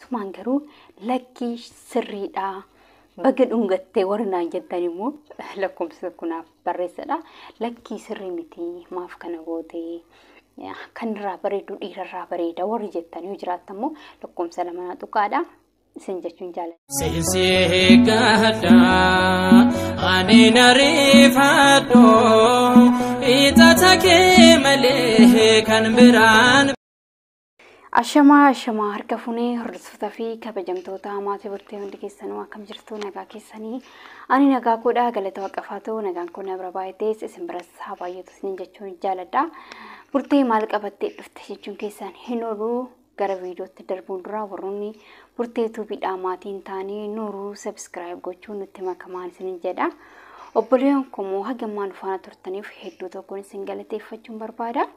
asumaan garuu lakkii sirriidha baga dhungattee warna jettani immoo lakkoomsa kunaaf barreessadha lakkii sirrii miti maaf kana goote kan irraa bareedu dhiirarraa bareeda warri jettanii jiraattammoo lakkoomsa lama tuqaadha isin jechuun jaalladha. Seensi gada ani narifadho itatake malee kan biraan. Ashama harka funee hordoftoota fi kabajamtoota maatii burtee hundi keessanuu akkam jirtu nagaa keessanii ani nagaa godhaa galata waaqafaatu nagaan kun abra baay'ees isin birasaa baay'eetu isin jechuun jaalladha. Burtee maal qabattee dhufte jechuun keessan hin oolu gara viidiyootti darbuun dura warroonni burtee tuubiidhaa maatiin taanii nuruu subscribe gochuun nutti makamaan isin jedha. Obboleeyyan komoo hagammaan faana turtaniif hedduu tokkoon isin galateeffachuun barbaada.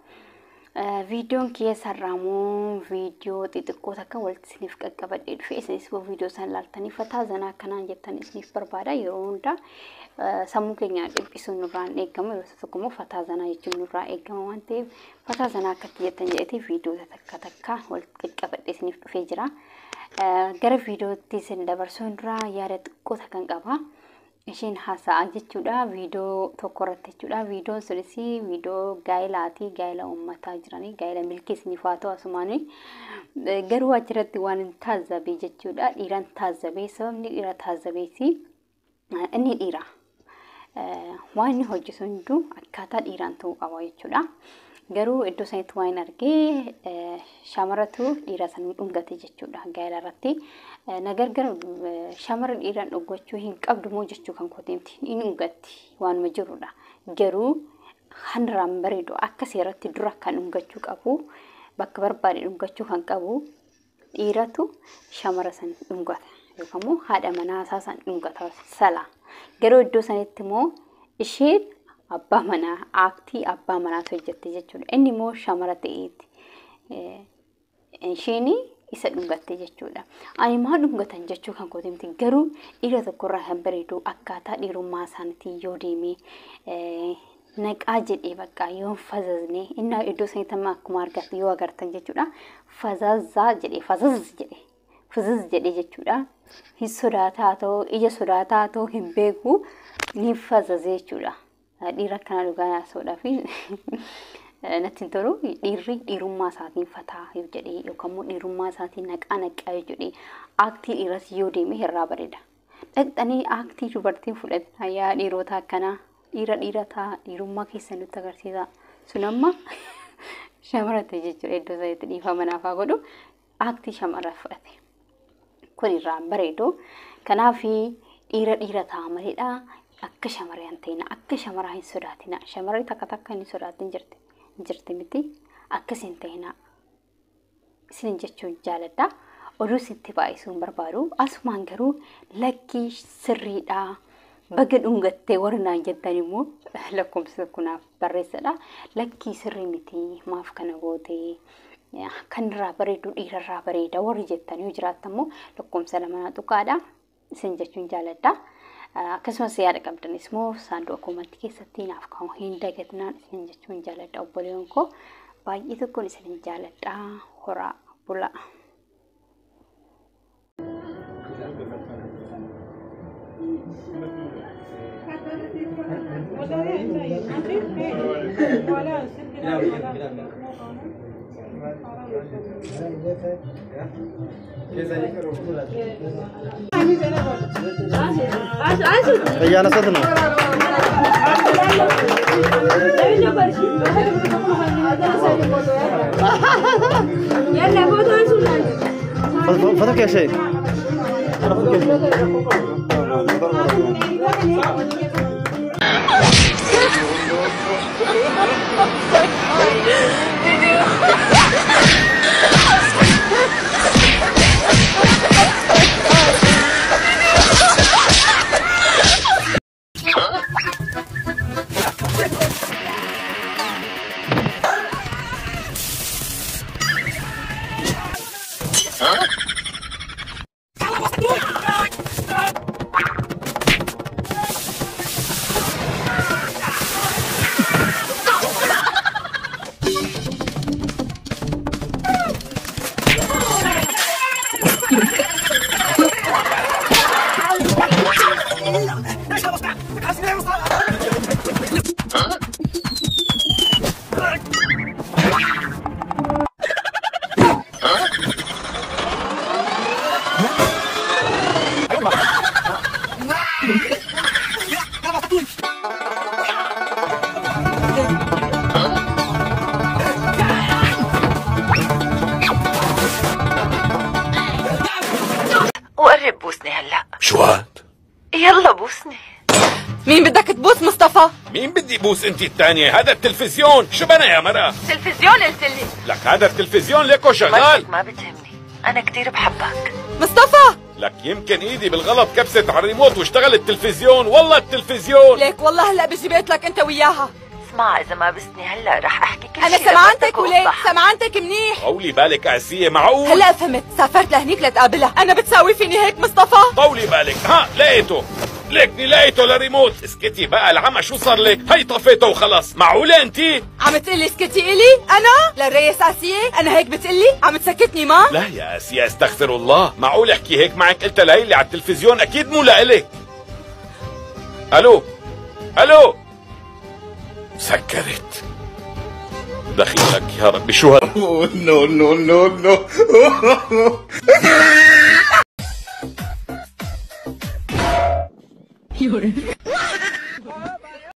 Videoon keessa raamoo viidiyoo xixiqqoo takka walitti isiniif qaqqabadhee dhufe isinis viidiyoo san laaltanii fataa zanaa akkanaan jettan isiniif barbaada yeroo hunda sammuu keenya dhiphisuun nurraan eegama yeroo tokko immoo fataa zanaa jechuun nurraa eegama waan ta'eef fataa zanaa akkatti jettan jedheeti viidiyoo takka walitti qaqqabadhee isiniif dhufee jira. Gara viidiyootti isin dabarsuun dura yaada xiqqoo takkan qaba. Ishiin haasa'a jechuudha viidiyoo tokko irratti jechuudha viidiyoon sunis viidiyoo gaa'elaati gaa'ela uummataa jiranii gaa'ela milkii isiniif haa ta'u asumaanii garuu achirratti waan hin taazabee jechuudha dhiiran taazabee sababni dhiira taazabeesi inni dhiira waan inni hojjetu hunduu akkaataa dhiiraan ta'uu qaba jechuudha. Garuu iddoo sanitti waan argee shamarratu dhiira san dhungate jechuudha gaa'ela irratti nagargar shamarra dhiiraan dhungachuu hin qabdu moo jechuu kan koteemti hin dhungatti waanuma jirudha. Garuu hanraan bareedu akka seeratti dura kan dhungachuu qabu bakka barbaade dhungachuu kan qabu dhiiratu shamarra san dhungata yookaan immoo haadha manaa isaa san dhungata sala. Garuu iddoo sanitti immoo isheen abbaa manaa aaktii abbaa manaatu hojjette jechuudha. Inni immoo shamara ta'eeti. Isheen isa dhungatte jechuudha. Ani maa dhungatan jechuu kan koteemti garuu dhiira tokkorraa kan bareedu akkaataa dhiirummaa isaaniitiin yoo deemee naqaa jedhee bakka yoo fazazne inni iddoo sanitti akkuma argatu yoo agartan jechuudha. Fazazaa jedhee fazaz jedhee jechuudha. Hin sodaataa ta'uu ija sodaataa ta'uu hin beeku ni fazazee jechuudha. Dhiira kana dhugaa soodhaa fi natti tolu dhiirummaa isaatiin fataa yoo jedhee yookaan immoo dhiirummaa isaatiin naqaa yoo jedhee aaktii dhiiras yoo deeme irraa bareeda. Dhaqxanii aaktii dubartiin fudhate yaa dhiirota akkanaa dhiira ta'a dhiirummaa keessan nutti agarsiisa sun amma shamara ta'e jechuudha iddoo isaatti dhiifama naafaa godhu aaktii shamara fudhate. Kun irraa bareedu kanaaf dhiira ta'a maleedha. Akka shamarreen ta'ina akka shamaraa hin sodaatina shamarree takka hin sodaatin jirti miti akkasiin ta'ina isin jechuun jaalladha. Oduu sitti baay'isuun barbaadu asumaan garuu lakkii sirriidha baga dhungattee warna jettani immoo lakkoomsa kunaaf barreessadha lakkii sirrii miti maaf kana goote kan irraa bareedu dhiirarraa bareeda warri jettanii jiraattammoo lakkoomsa lama tuqaadha isin jechuun jaalladha. Akkasumas yaada qabdanis immoo saanduqa koomatti keessatti naaf kaa'u hin dagatinaan isin jechuun jaalladha obboleewwan koo baay'ee tokkoon isin jaalladha horaa bula. Ya no sé no. ¿Foto qué hace? بوسني. مين بدك تبوس مصطفى؟ مين بدي بوس انت الثانية؟ هذا التلفزيون، شو بنا يا مرة؟ تلفزيون قلت لي. لك هذا التلفزيون ليكو شغال. مرتك ما بتهمني، أنا كتير بحبك. مصطفى لك يمكن ايدي بالغلط كبست على الريموت واشتغل التلفزيون، والله التلفزيون. ليك والله هلا بيجي بيت لك انت وياها. اسمع، إذا ما بسني هلا رح أحكي كل انا شيء سمعانتك وليك، سمعانتك منيح. طولي بالك آسية، معقول؟ هلا فهمت، سافرت لهنيك لتقابلها، انا بتساوي فيني هيك مصطفى؟ طولي بالك. ها لقيته، ليكني لقيته لريموت. اسكتي بقى العمى، شو صار لك؟ هي طفيته وخلص. معقولة انتي؟ عم تقلي اسكتي الي؟ انا؟ للريس آسية؟ انا هيك بتقلي؟ عم تسكتني ما؟ لا يا آسيا، استغفر الله. معقول احكي هيك معك؟ قلت لهي اللي على التلفزيون اكيد مو لإلك. الو الو، سكرت. دخيلك يا ربي، شو هذا؟ نو نو نو نو